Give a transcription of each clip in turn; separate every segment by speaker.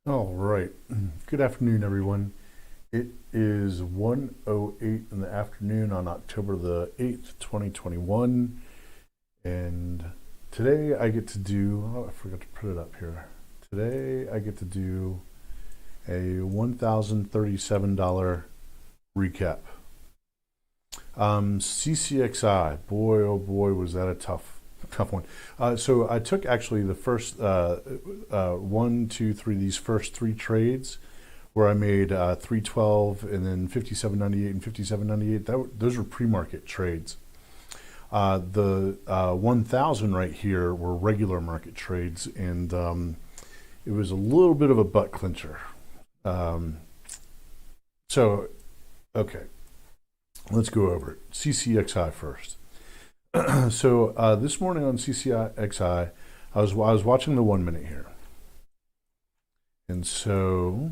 Speaker 1: All right. Good afternoon, everyone. It is 1:08 in the afternoon on October the 8th, 2021. And today I get to do, oh, I forgot to put it up here. Today I get to do a $1,037 recap. CCXI, boy, oh boy, was that a tough one. So I took actually the first one, two, three, these first three trades where I made 312 and then 57.98 and 57.98. Those were pre-market trades. The 1,000 right here were regular market trades, and it was a little bit of a butt clincher. So, okay, let's go over it. CCXI first. So this morning on CCXI, I was watching the 1 minute here, and so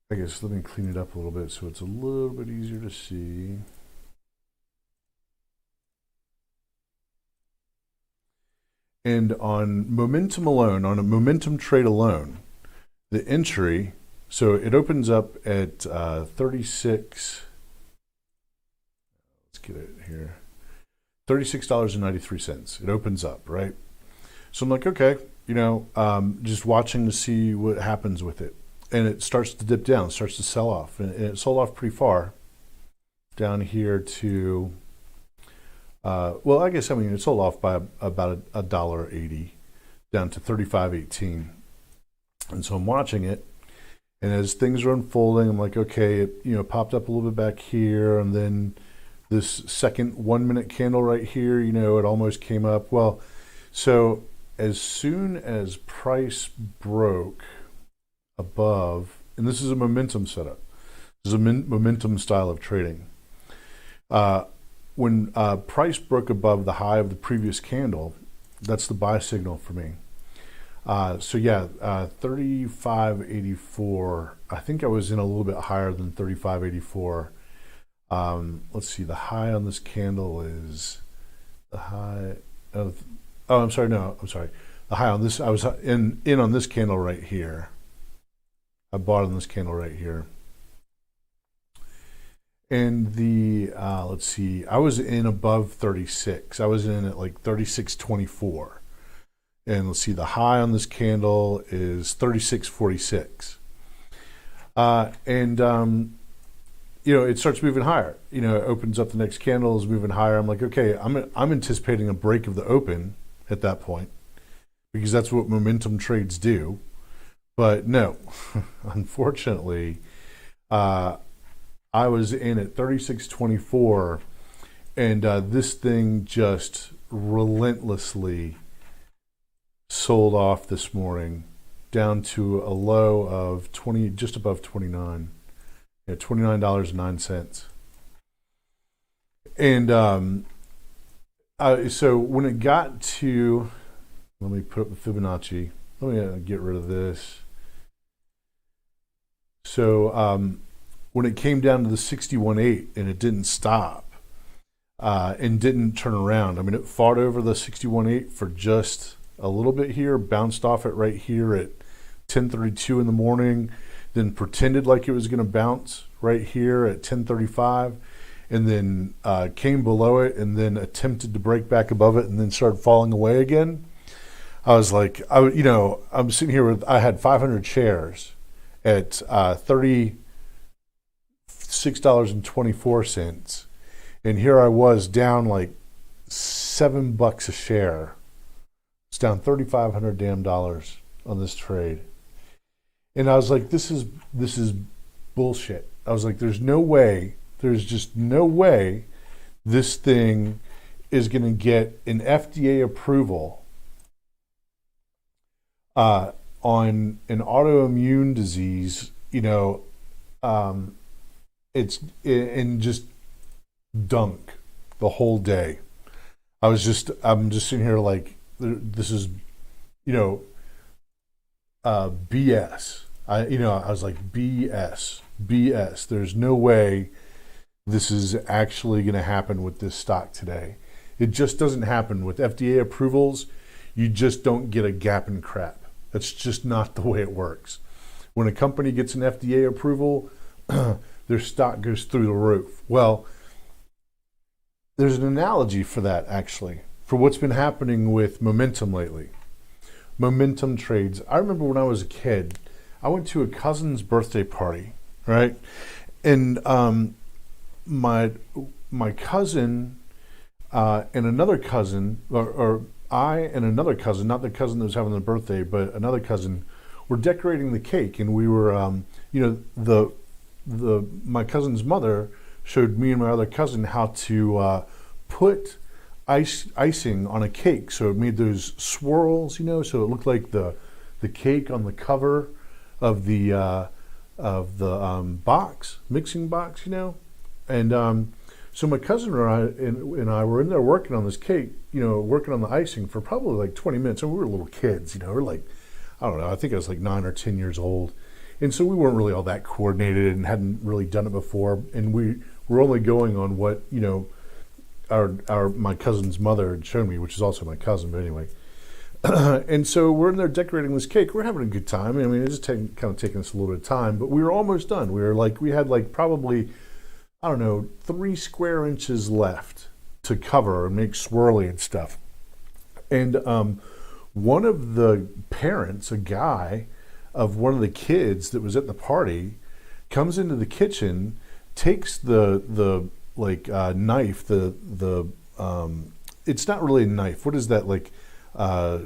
Speaker 1: I guess let me clean it up a little bit so it's a little bit easier to see. And on momentum alone, on a momentum trade alone, the entry, so it opens up at 36. Let's get it here. $36.93. It opens up, right? So I'm like, okay, just watching to see what happens with it. And it starts to dip down, starts to sell off. And it sold off pretty far down here to, it sold off by about $1.80 down to 35.18. And so I'm watching it. And as things are unfolding, I'm like, okay, it popped up a little bit back here. And then this second 1 minute candle right here, it almost came up. Well, so as soon as price broke above, and this is a momentum setup, this is a momentum style of trading. When price broke above the high of the previous candle, that's the buy signal for me. 35.84. I think I was in a little bit higher than 35.84. Let's see, the high on this candle is the high of, I'm sorry. The high on this, I was in on this candle right here. I bought on this candle right here. And the, let's see, I was in above 36. I was in at like 36.24. And let's see, the high on this candle is 36.46. It starts moving higher. It opens up, the next candle is moving higher. I'm like, okay, I'm anticipating a break of the open at that point because that's what momentum trades do. But no, unfortunately, I was in at 36.24, and this thing just relentlessly sold off this morning down to a low of just above 29. $29.09. And so when it got to, let me put up the Fibonacci. Let me get rid of this. So when it came down to the 61.8 and it didn't stop and didn't turn around, it fought over the 61.8 for just a little bit here, bounced off it right here at 10:32 in the morning, then pretended like it was going to bounce right here at 10:35, and then came below it, and then attempted to break back above it, and then started falling away again. I was like, I'm sitting here I had 500 shares at $36.24, and here I was down like $7 a share. It's down $3,500 damn dollars on this trade. And I was like, this is bullshit. I was like, there's just no way this thing is going to get an FDA approval on an autoimmune disease, it's in just dunk the whole day. I'm just sitting here like, this is, BS. I was like, BS. There's no way this is actually going to happen with this stock today. It just doesn't happen with FDA approvals. You just don't get a gap in crap. That's just not the way it works. When a company gets an FDA approval, their stock goes through the roof. Well, there's an analogy for that, actually, for what's been happening with momentum lately. Momentum trades. I remember when I was a kid, I went to a cousin's birthday party, right? And my cousin and another cousin, or I and another cousin, not the cousin that was having the birthday, but another cousin, were decorating the cake, and we were, my cousin's mother showed me and my other cousin how to put icing on a cake, so it made those swirls, so it looked like the cake on the cover of the mixing box, and so my cousin and I were in there working on this cake, working on the icing for probably like 20 minutes, and we were little kids, we were like, I don't know, I think I was like 9 or 10 years old, and so we weren't really all that coordinated and hadn't really done it before, and we were only going on what my cousin's mother had shown me, which is also my cousin, but anyway. And so we're in there decorating this cake. We're having a good time. I mean, it's just kind of taking us a little bit of time, but we were almost done. We had like probably, I don't know, 3 square inches left to cover and make swirly and stuff. And one of the parents, a guy of one of the kids that was at the party, comes into the kitchen, takes the knife, it's not really a knife. What is that, like? I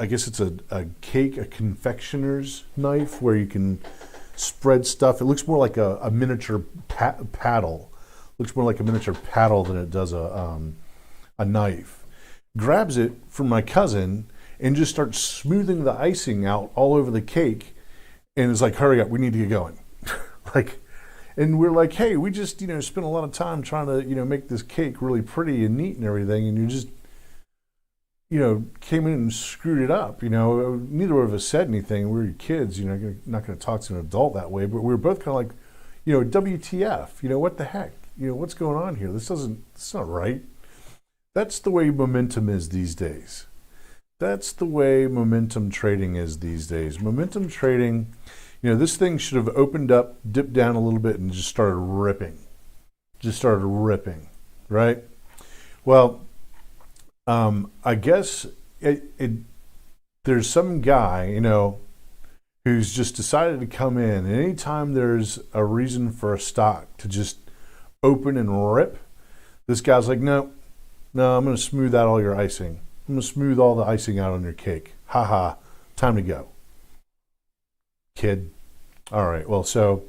Speaker 1: guess it's a confectioner's knife where you can spread stuff. It looks more like a miniature paddle. Looks more like a miniature paddle than it does a knife. Grabs it from my cousin and just starts smoothing the icing out all over the cake, and is like, "Hurry up, we need to get going." And we're like, "Hey, we just spent a lot of time trying to make this cake really pretty and neat and everything, and you just came in and screwed it up." Neither of us said anything. We were kids, not going to talk to an adult that way, but we were both kind of like, WTF, what the heck, what's going on here? It's not right. That's the way momentum is these days. That's the way momentum trading is these days. Momentum trading, this thing should have opened up, dipped down a little bit, and just started ripping. Right? Well, I guess there's some guy, who's just decided to come in. And anytime there's a reason for a stock to just open and rip, this guy's like, no, I'm going to smooth out all your icing. I'm going to smooth all the icing out on your cake. Ha, time to go. Kid. All right, well, so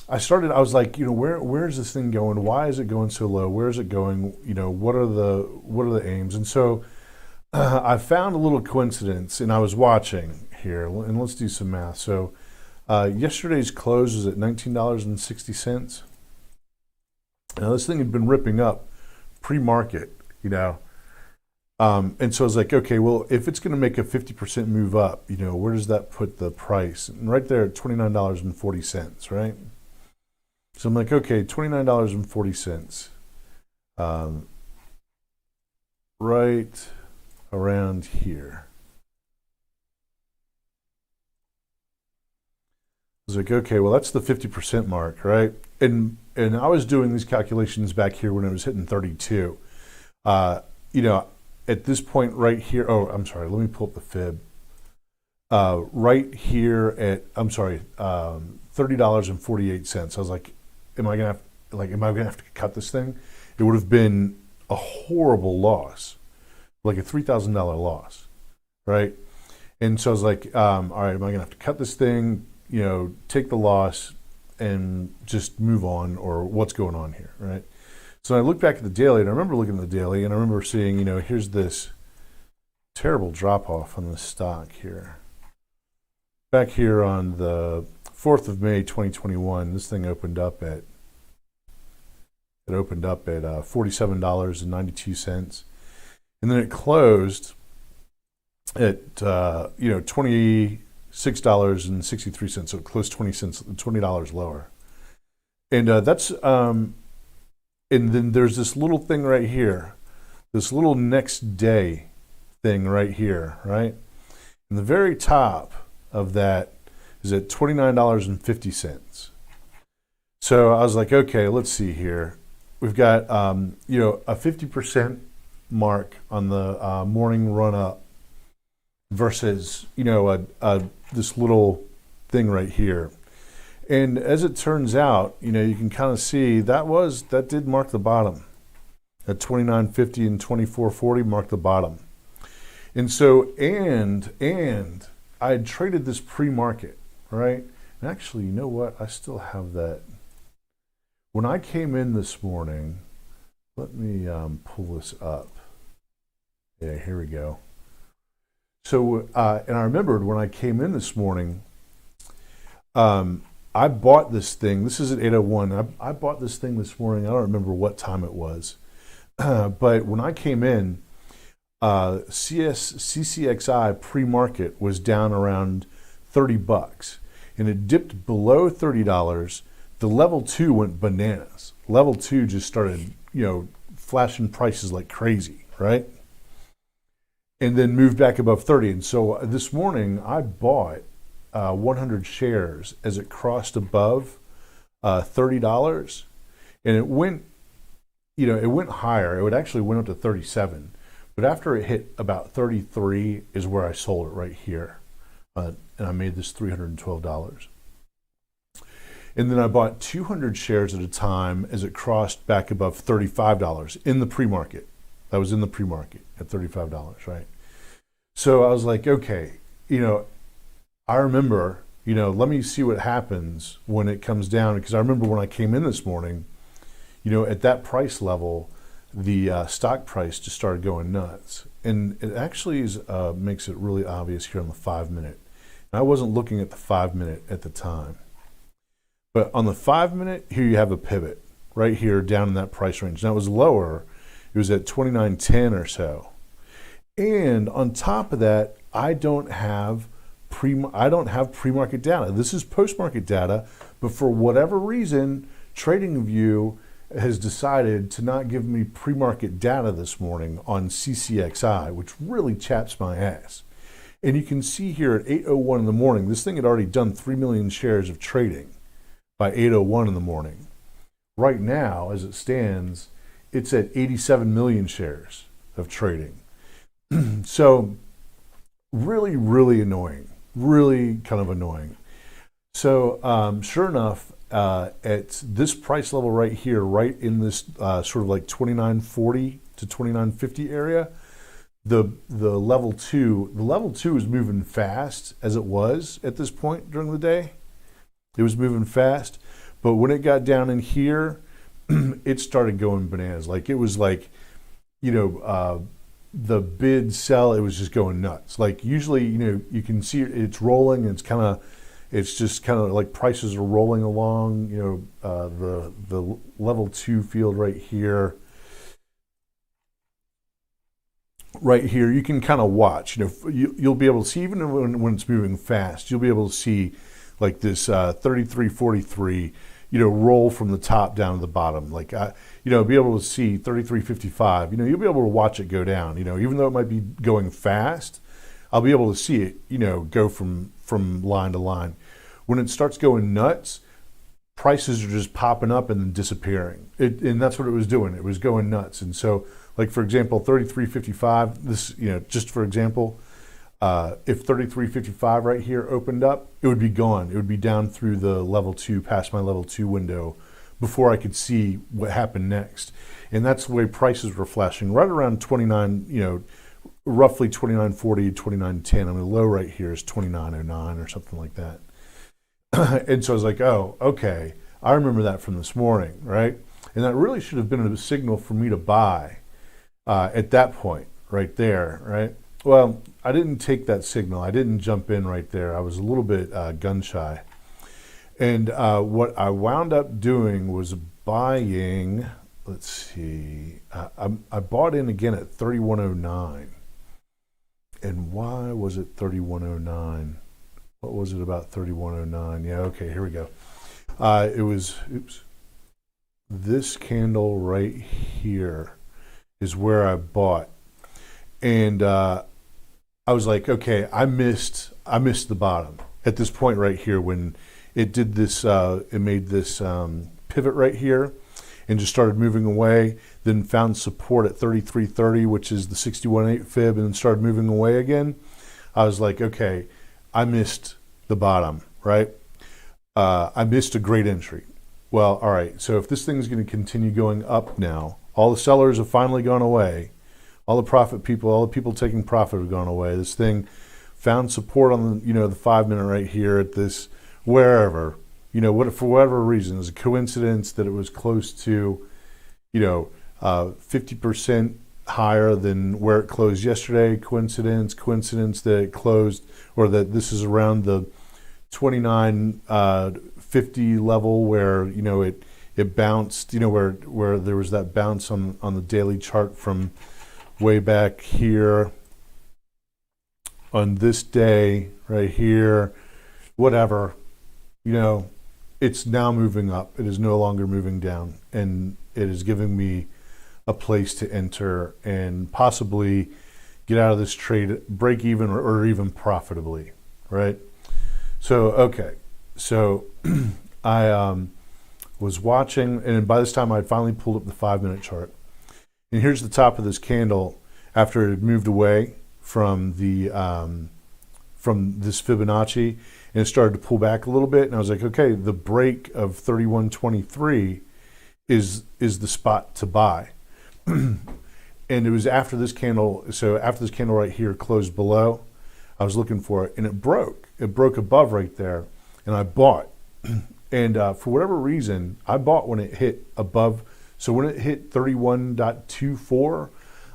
Speaker 1: I was like, where's this thing going? Why is it going so low? Where is it going? What are the aims? And so I found a little coincidence, and I was watching here, and let's do some math. So yesterday's close was at $19.60. Now this thing had been ripping up pre-market, and so I was like, okay, well, if it's going to make a 50% move up, where does that put the price? And right there at $29.40, right? So I'm like, okay, $29.40, right around here. I was like, okay, well, that's the 50% mark, right? And I was doing these calculations back here when it was hitting 32. At this point right here, I'm sorry, let me pull up the fib. Right here at, $30.48. I was like, am I gonna have to cut this thing? It would have been a horrible loss, like a $3,000 loss, right? And so I was like, all right, am I gonna have to cut this thing, take the loss and just move on, or what's going on here, right? So I looked back at the daily, and I remember looking at the daily, and I remember seeing, here's this terrible drop-off on the stock here. Back here on the 4th of May, 2021, this thing opened up at $47.92, and then it closed at $26.63, so it closed $20 lower, and that's and then there's this little thing right here, this little next day thing right here, right? And the very top of that is at $29.50. So I was like, okay, let's see here. We've got, a 50% mark on the morning run up versus, this little thing right here. And as it turns out, you can kind of see that did mark the bottom. At $29.50 and $24.40 marked the bottom. And so, and I had traded this pre-market, right? And actually, you know what? I still have that. When I came in this morning, let me pull this up. Yeah, here we go. So, and I remembered when I came in this morning, I bought this thing. This is at 8:01. I bought this thing this morning. I don't remember what time it was. But when I came in, CCXI pre-market was down around $30, and it dipped below $30. The level 2 went bananas. Level 2 just started, flashing prices like crazy, right? And then moved back above 30. And so this morning I bought 100 shares as it crossed above $30, and it went, it went higher. It actually went up to 37. But after it hit about 33 is where I sold it right here. And I made this $312. And then I bought 200 shares at a time as it crossed back above $35 in the pre-market. That was in the pre-market at $35, right? So I was like, okay, I remember, let me see what happens when it comes down. Because I remember when I came in this morning, at that price level, the stock price just started going nuts. And it actually makes it really obvious here on the 5-minute. And I wasn't looking at the 5-minute at the time. But on the 5-minute, here you have a pivot right here down in that price range. Now it was lower. It was at 29.10 or so. And on top of that, I don't have pre-market data. This is post-market data, but for whatever reason, TradingView has decided to not give me pre-market data this morning on CCXI, which really chaps my ass. And you can see here at 8:01 in the morning, this thing had already done 3 million shares of trading by 8:01 in the morning. Right now, as it stands, it's at 87 million shares of trading. So really, really annoying. Really kind of annoying. So sure enough, at this price level right here, right in this sort of like 29.40 to 29.50 area, the level 2 is moving fast as it was at this point during the day. It was moving fast, but when it got down in here, it started going bananas. Like it was like, the bid sell, it was just going nuts. Like usually, you can see it's rolling, and it's just kind of like prices are rolling along. The level 2 field right here, you can kind of watch. You'll be able to see even when it's moving fast. You'll be able to see like this 33.43. Roll from the top down to the bottom. Like, be able to see 33.55. You'll be able to watch it go down. Even though it might be going fast, I'll be able to see it, go from line to line. When it starts going nuts, prices are just popping up and then disappearing. And that's what it was doing. It was going nuts. And so, like, for example, 33.55, this, just for example, if 33.55 right here opened up, it would be gone. It would be down through the level 2, past my level 2 window before I could see what happened next. And that's the way prices were flashing right around 29, roughly 29.40, 29.10. I mean, the low right here is 29.09 or something like that. And so I was like, oh, okay. I remember that from this morning, right? And that really should have been a signal for me to buy at that point right there, right? Well, I didn't take that signal. I didn't jump in right there. I was a little bit gun shy. And what I wound up doing was buying, let's see, I bought in again at 31.09. And why was it 31.09? What was it about 31.09? Yeah, okay, here we go. It was, this candle right here is where I bought. And I was like, okay, I missed the bottom at this point right here when it did this. It made this pivot right here, and just started moving away. Then found support at 33.30, which is the 61.8 fib, and then started moving away again. I was like, okay, I missed the bottom, right? I missed a great entry. Well, all right. So if this thing's going to continue going up now, all the sellers have finally gone away. All the profit people, all the people taking profit have gone away. This thing found support on the 5 minute right here at this wherever, for whatever reason. It was a coincidence that it was close to, 50% higher than where it closed yesterday. Coincidence that it closed, or that this is around the 29.50 level where it bounced. Where there was that bounce on the daily chart from way back here on this day right here, whatever, it's now moving up. It is no longer moving down, and it is giving me a place to enter and possibly get out of this trade, break even or even profitably, right? So, okay. So I was watching, and by this time I had finally pulled up the 5 minute chart. And here's the top of this candle after it had moved away from the from this Fibonacci, and it started to pull back a little bit. And I was like, okay, the break of 31.23 is the spot to buy. And it was after this candle. So after this candle right here closed below, I was looking for it, and it broke. It broke above right there, and I bought. And for whatever reason, I bought when it hit above. So when it hit 31.24,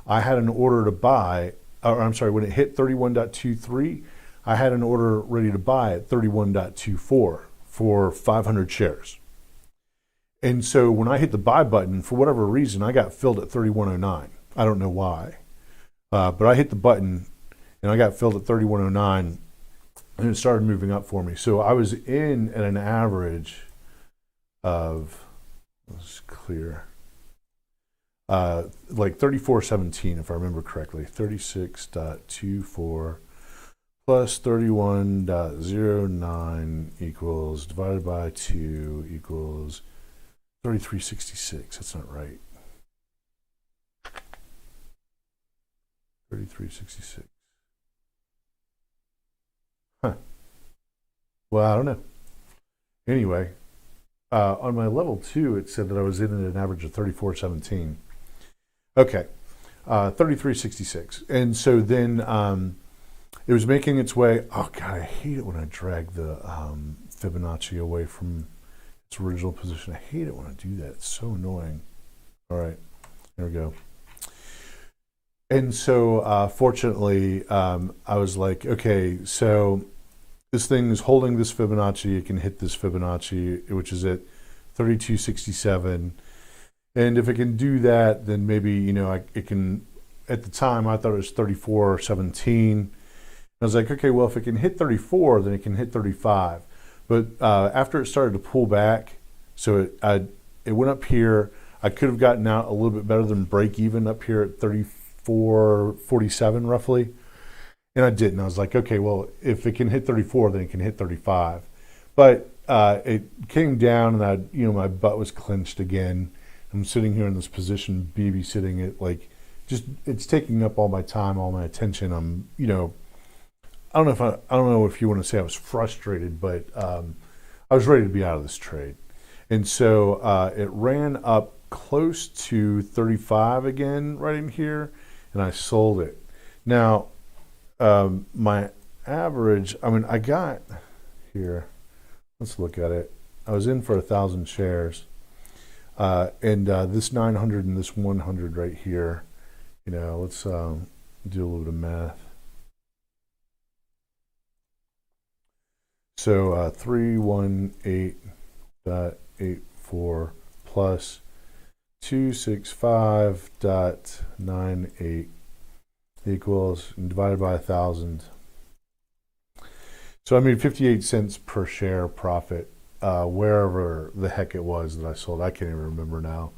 Speaker 1: I had an order to buy, when it hit 31.23, I had an order ready to buy at 31.24 for 500 shares. And so when I hit the buy button, for whatever reason, I got filled at 31.09. I don't know why. But I hit the button, and I got filled at 31.09, and it started moving up for me. So I was in at an average of, let's clear, like 34.17, if I remember correctly. 36.24 plus 31.09 equals, divided by 2 equals 33.66. That's not right. 33.66. Huh. Well, I don't know. Anyway, on my level 2, it said that I was in at an average of 34.17. Okay, 33.66. And so then it was making its way. Oh, God, I hate it when I drag the Fibonacci away from its original position. I hate it when I do that. It's so annoying. All right, there we go. And so fortunately, I was like, okay, so this thing is holding this Fibonacci. It can hit this Fibonacci, which is at 32.67. And if it can do that, then maybe, it can, at the time, I thought it was 34.17. I was like, okay, well, if it can hit 34, then it can hit 35. But after it started to pull back, so it went up here. I could have gotten out a little bit better than break even up here at 34.47 roughly. And I didn't. I was like, okay, well, if it can hit 34, then it can hit 35. But it came down, and my butt was clenched again. I'm sitting here in this position, babysitting it, like, just, it's taking up all my time, all my attention. I'm, I don't know if you want to say I was frustrated, but I was ready to be out of this trade. And so it ran up close to 35 again, right in here, and I sold it. Now, my average, I got here, let's look at it. I was in for 1,000 shares. And this 900 and this 100 right here, let's do a little bit of math. So 318.84 plus 265.98 equals, and divided by 1,000. So I made 58 cents per share profit. Wherever the heck it was that I sold. I can't even remember now.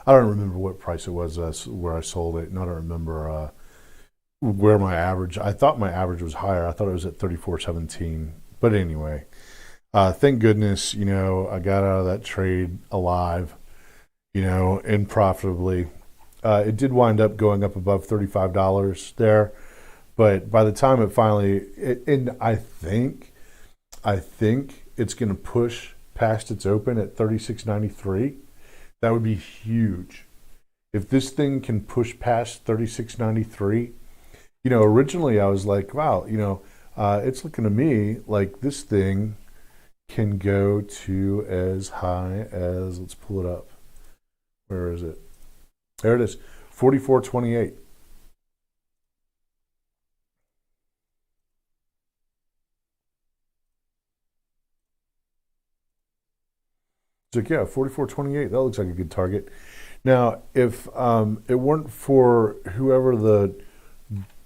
Speaker 1: I don't remember what price it was where I sold it, and I don't remember where my average. I thought my average was higher. I thought it was at 34.17. But anyway, thank goodness, I got out of that trade alive, and profitably. It did wind up going up above $35 there, but by the time it finally, and I think it's going to push past its open at 36.93. That would be huge. If this thing can push past 36.93, originally I was like, wow, it's looking to me like this thing can go to as high as, let's pull it up. Where is it? There it is, 44.28. It's like, yeah, 44.28. That looks like a good target. Now, if it weren't for whoever the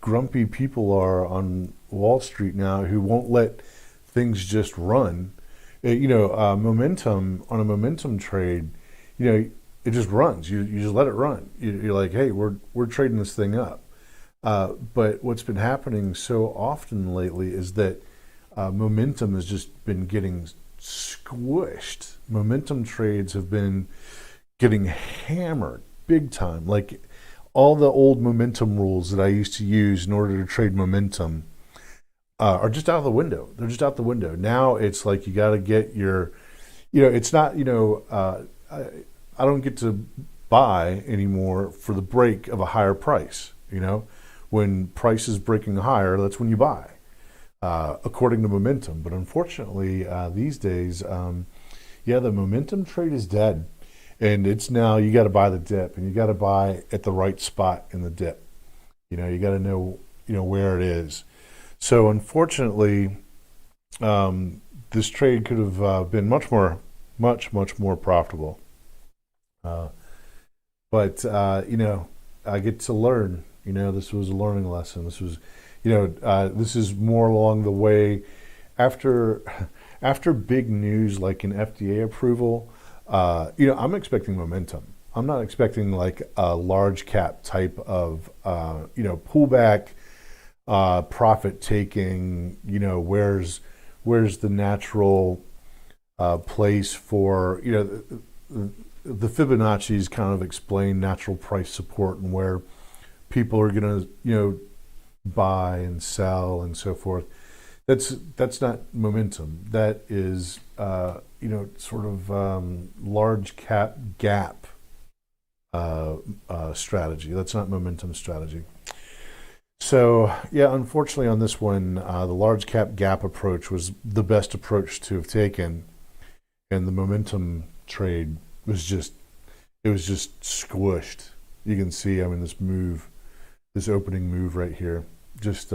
Speaker 1: grumpy people are on Wall Street now who won't let things just run, momentum on a momentum trade, it just runs. You just let it run. You're like, hey, we're trading this thing up. But what's been happening so often lately is that momentum has just been getting squished. Momentum trades have been getting hammered big time. Like all the old momentum rules that I used to use in order to trade momentum are just out of the window. They're just out the window. Now it's like you got to get your, it's not, I don't get to buy anymore for the break of a higher price. When price is breaking higher, that's when you buy, according to momentum. But unfortunately, these days, the momentum trade is dead. And it's now you got to buy the dip, and you got to buy at the right spot in the dip. You got to know, where it is. So unfortunately, this trade could have been much more profitable. But I get to learn. This was a learning lesson. This was, this is more along the way after big news like an FDA approval. I'm expecting momentum. I'm not expecting like a large cap type of, pullback, profit taking. Where's the natural place for, the Fibonacci's kind of explain natural price support and where people are going to, buy and sell and so forth. That's not momentum. That is, sort of large cap gap strategy. That's not momentum strategy. So, unfortunately on this one, the large cap gap approach was the best approach to have taken, and the momentum trade was just squished. You can see, this opening move right here, just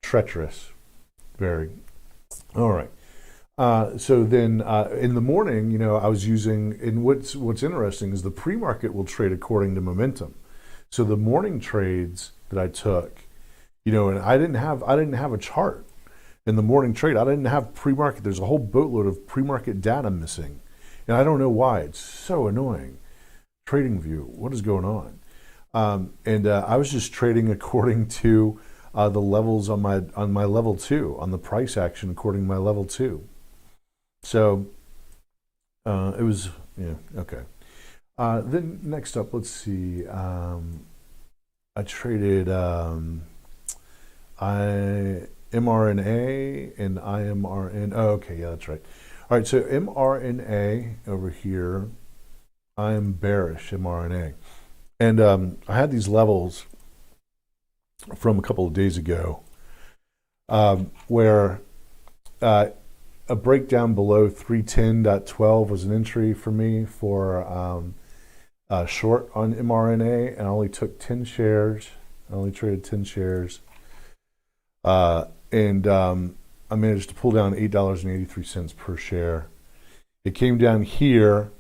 Speaker 1: treacherous, very. All right. So then in the morning, I was using, and what's interesting is the pre-market will trade according to momentum. So the morning trades that I took, and I didn't have a chart in the morning trade. I didn't have pre-market. There's a whole boatload of pre-market data missing, and I don't know why. It's so annoying. TradingView, what is going on? And I was just trading according to the levels on my level 2, on the price action according to my level 2. So it was, okay. Then next up, let's see. I traded MRNA and IMRN. Oh, okay, yeah, that's right. All right, so MRNA over here, I am bearish MRNA. And I had these levels from a couple of days ago where a breakdown below 310.12 was an entry for me for short on MRNA, and I only took 10 shares. I only traded 10 shares. And I managed to pull down $8.83 per share. It came down here.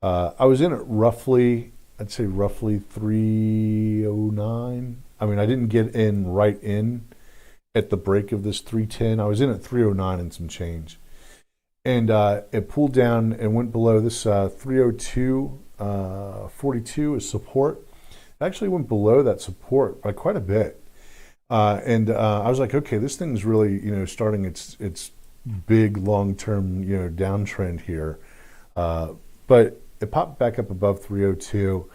Speaker 1: I was in it roughly, I'd say roughly 309. I didn't get in right in at the break of this 310. I was in at 309 and some change. And it pulled down and went below this 302.42 is support. Actually went below that support by quite a bit. And I was like, okay, this thing's really, starting its big long-term, downtrend here. But it popped back up above 302,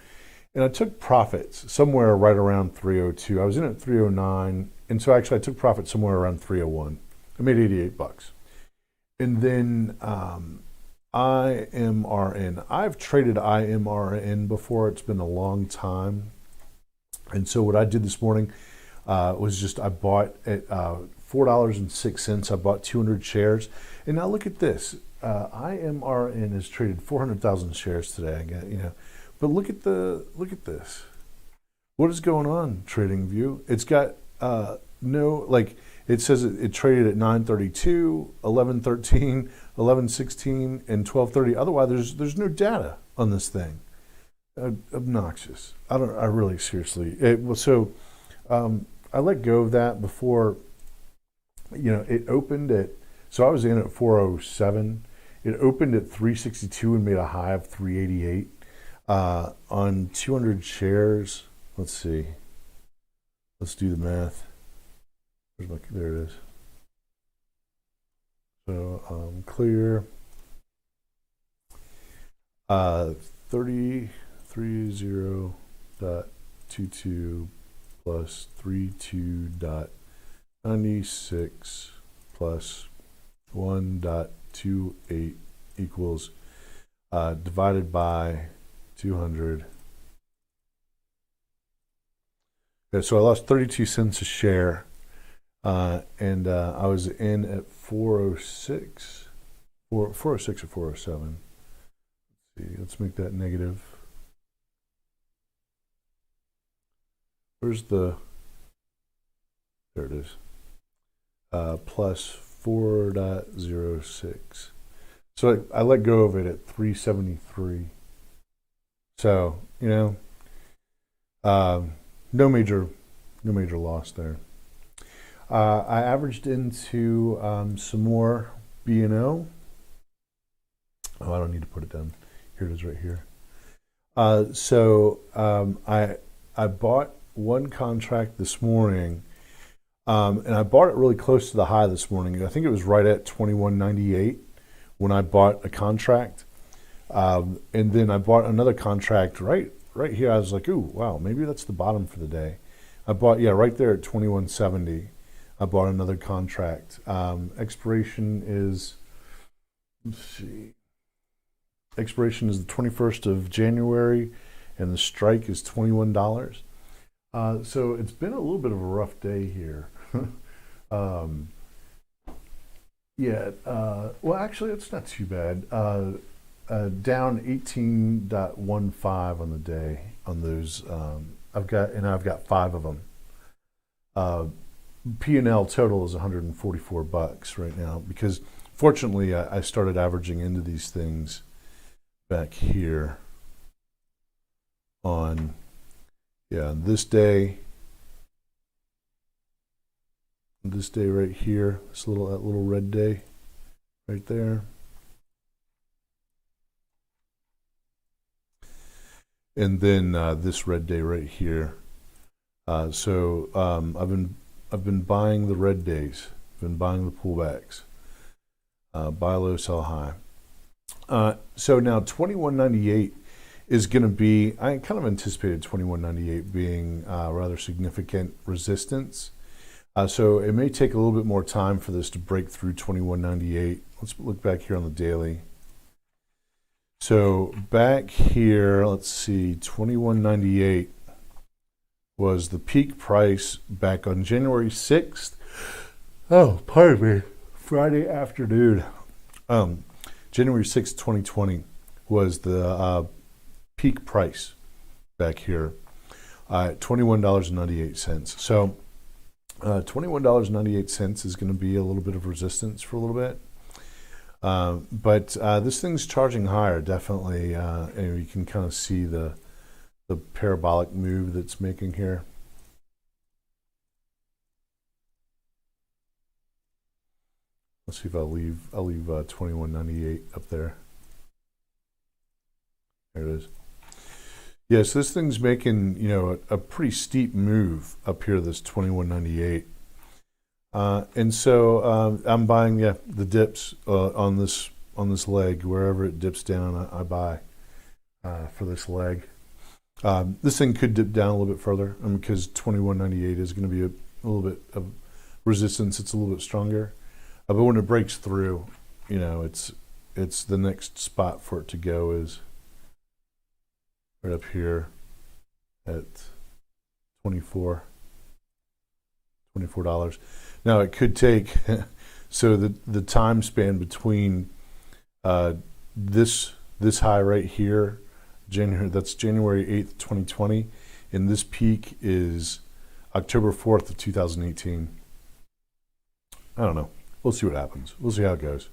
Speaker 1: and I took profits somewhere right around 302. I was in at 309, and so actually I took profit somewhere around 301. I made $88. And then IMRN. I've traded IMRN before. It's been a long time. And so what I did this morning was just I bought at $4.06. I bought 200 shares. And now look at this. IMRN has traded 400,000 shares today. But look at this. What is going on, TradingView? It's got it says it traded at 9:32, 11:13, 11:16, and 12:30. Otherwise, there's no data on this thing. Obnoxious. I really seriously. I let go of that before. It opened at. So I was in at 407. It opened at 362 and made a high of 388 on 200 shares. Let's see. Let's do the math. There it is. So clear 30.22 plus 32.96 plus 1.28 equals divided by 200. Okay, so I lost 32 cents a share. And I was in at 406 or 407. Let's see, let's make that negative. There it is. Plus 4.06. So I let go of it at 373. So, no major loss there. I averaged into some more B&O. Oh, I don't need to put it down. Here it is right here. So I bought one contract this morning, and I bought it really close to the high this morning. I think it was right at 21.98 when I bought a contract. And then I bought another contract right here. I was like, ooh, wow, maybe that's the bottom for the day. I bought, right there at 21.70. I bought another contract. Expiration is, let's see. Expiration is the 21st of January, and the strike is $21. So it's been a little bit of a rough day here. Well, actually, it's not too bad. Down 18.15 on the day on those. I've got 5 of them. P&L total is $144 right now because fortunately I started averaging into these things back here on this day right here, that little red day right there, and then this red day right here. So I've been buying the red days. I've been buying the pullbacks. Buy low, sell high. So now 21.98 is going to be. I kind of anticipated 21.98 being rather significant resistance. So it may take a little bit more time for this to break through 21.98. Let's look back here on the daily. So back here, let's see, 21.98 was the peak price back on January 6th. Oh, pardon me. Friday afternoon. January 6th, 2020 was the peak price back here at $21.98. So $21.98 is going to be a little bit of resistance for a little bit. But this thing's charging higher, definitely. And you can kind of see the parabolic move that's making here. Let's see if I'll leave 21.98 up there. There it is. Yeah, so this thing's making, a pretty steep move up here, this 2198. And so I'm buying, the dips on this leg. Wherever it dips down, I buy for this leg. This thing could dip down a little bit further because 2198 is going to be a little bit of resistance. It's a little bit stronger. But when it breaks through, it's the next spot for it to go is right up here at $24. Now it could take so the time span between this high right here, that's January 8th, 2020, and this peak is October 4th of 2018. I don't know. We'll see what happens. We'll see how it goes.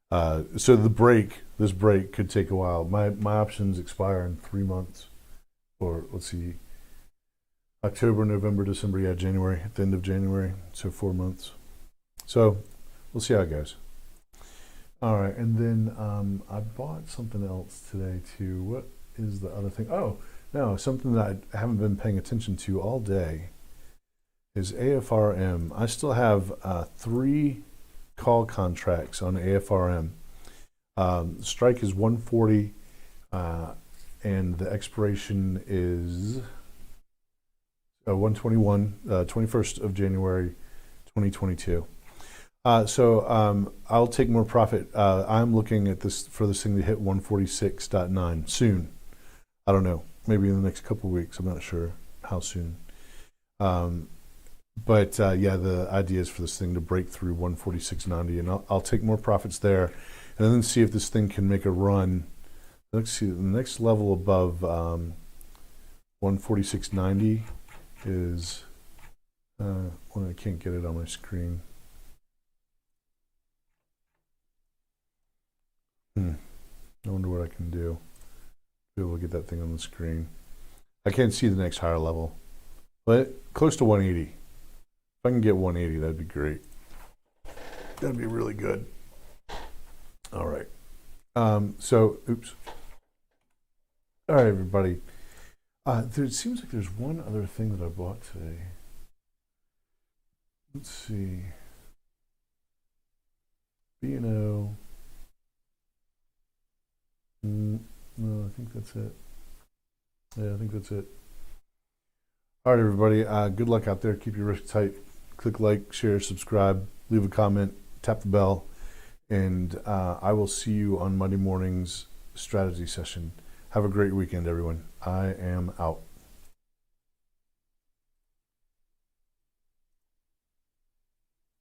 Speaker 1: So this break could take a while. My options expire in 3 months, or let's see, October, November, December, January, at the end of January, so 4 months. So we'll see how it goes. All right, and then I bought something else today too. What is the other thing? Oh, no, something that I haven't been paying attention to all day is AFRM. I still have 3 call contracts on AFRM. Strike is 140, and the expiration is 121, 21st of January, 2022. So I'll take more profit. I'm looking at this for this thing to hit 146.9 soon. I don't know, maybe in the next couple of weeks. I'm not sure how soon. But the idea is for this thing to break through 146.90, and I'll take more profits there, and then see if this thing can make a run. Let's see, the next level above 146.90 is I can't get it on my screen. I wonder what I can do to be able to get that thing on the screen. I can't see the next higher level, but close to 180. If I can get 180, that'd be great. That'd be really good. All right. Oops. All right, everybody. It seems like there's one other thing that I bought today. Let's see. B&O. No, I think that's it. Yeah, I think that's it. All right, everybody. Good luck out there. Keep your wrist tight. Click like, share, subscribe, leave a comment, tap the bell, and I will see you on Monday morning's strategy session. Have a great weekend, everyone. I am out.